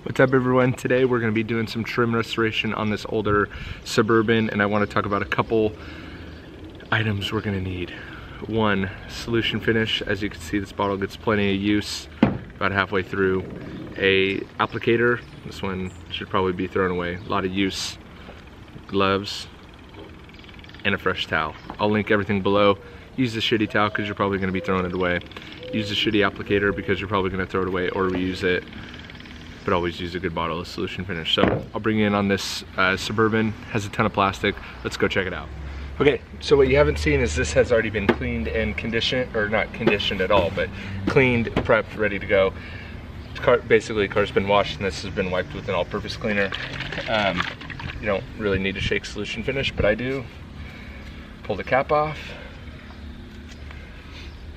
What's up everyone? Today we're going to be doing some trim restoration on this older Suburban, and I want to talk about a couple items we're going to need. One, solution finish. As you can see, this bottle gets plenty of use about halfway through. A applicator, this one should probably be thrown away. A lot of use. Gloves and a fresh towel. I'll link everything below. Use the shitty towel because you're probably going to be throwing it away. Use the shitty applicator because you're probably going to throw it away or reuse it. But always use a good bottle of solution finish. So I'll bring you in on this Suburban. Has a ton of plastic. Let's go check it out. Okay, so what you haven't seen is this has already been cleaned and conditioned, or not conditioned at all, but cleaned, prepped, ready to go. Basically, the car's been washed and this has been wiped with an all-purpose cleaner. You don't really need to shake solution finish, but I do. Pull the cap off,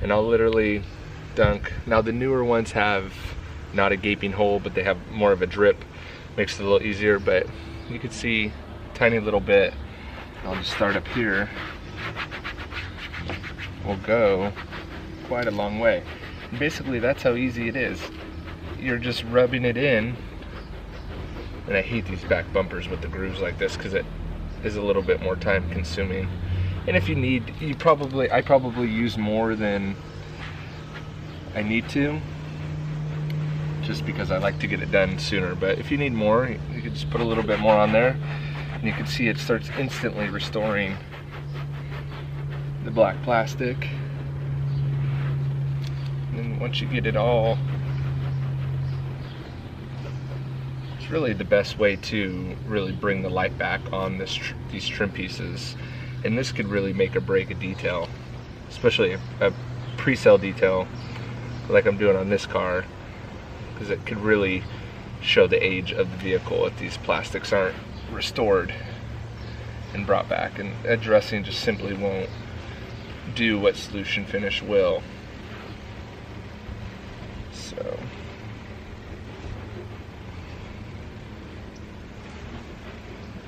and I'll literally dunk. Now the newer ones have not a gaping hole, but they have more of a drip. Makes it a little easier, but you can see a tiny little bit. I'll just start up here. We'll go quite a long way. And basically that's how easy it is. You're just rubbing it in. And I hate these back bumpers with the grooves like this because it is a little bit more time consuming. And if you need, I probably use more than I need to, just because I like to get it done sooner. But if you need more, you can just put a little bit more on there, and you can see it starts instantly restoring the black plastic. And then once you get it all, it's really the best way to really bring the light back on these trim pieces. And this could really make or break a detail, especially a pre-sale detail like I'm doing on this car, because it could really show the age of the vehicle if these plastics aren't restored and brought back. And addressing just simply won't do what solution finish will. So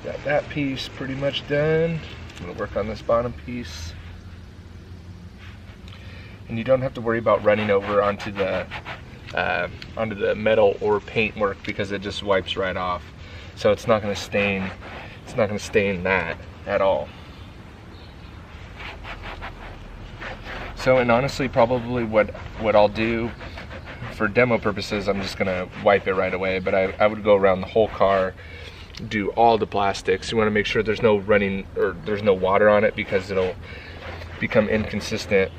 got that piece pretty much done. I'm gonna work on this bottom piece. And you don't have to worry about running over onto the metal or paint work because it just wipes right off. So it's not going to stain. It's not going to stain that at all. So, and honestly, probably what I'll do for demo purposes, I'm just going to wipe it right away. But I would go around the whole car, do all the plastics. You want to make sure there's no running or there's no water on it because it'll become inconsistent.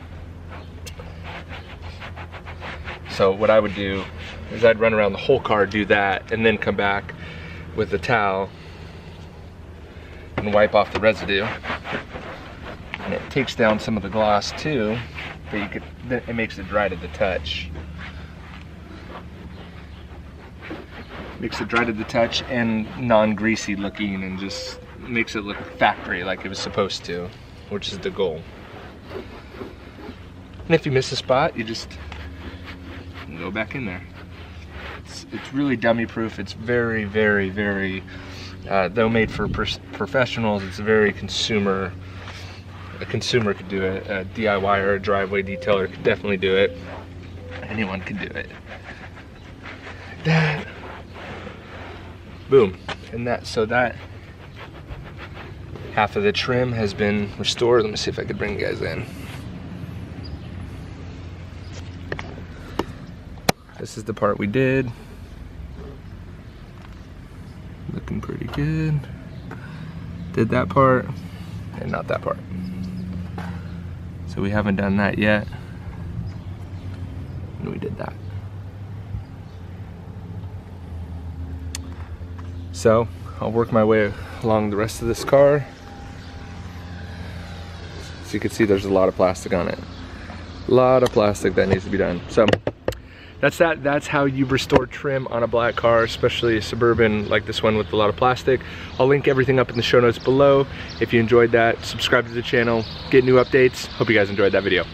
So what I would do is I'd run around the whole car, do that, and then come back with the towel and wipe off the residue. And it takes down some of the gloss too, but it makes it dry to the touch. Makes it dry to the touch and non-greasy looking, and just makes it look factory like it was supposed to, which is the goal. And if you miss a spot, you just go back in there. It's really dummy proof. It's very, very, very, though made for professionals, it's very a consumer could do it. A DIY or a driveway detailer could definitely do it. Anyone can do it. That, boom, and so that half of the trim has been restored. Let me see if I could bring you guys in. This is the part we did. Looking pretty good. Did that part, and not that part. So we haven't done that yet. And we did that. So I'll work my way along the rest of this car. So you can see there's a lot of plastic on it. A lot of plastic that needs to be done. So that's how you restore trim on a black car, especially a Suburban like this one with a lot of plastic. I'll link everything up in the show notes below. If you enjoyed that, subscribe to the channel, get new updates. Hope you guys enjoyed that video.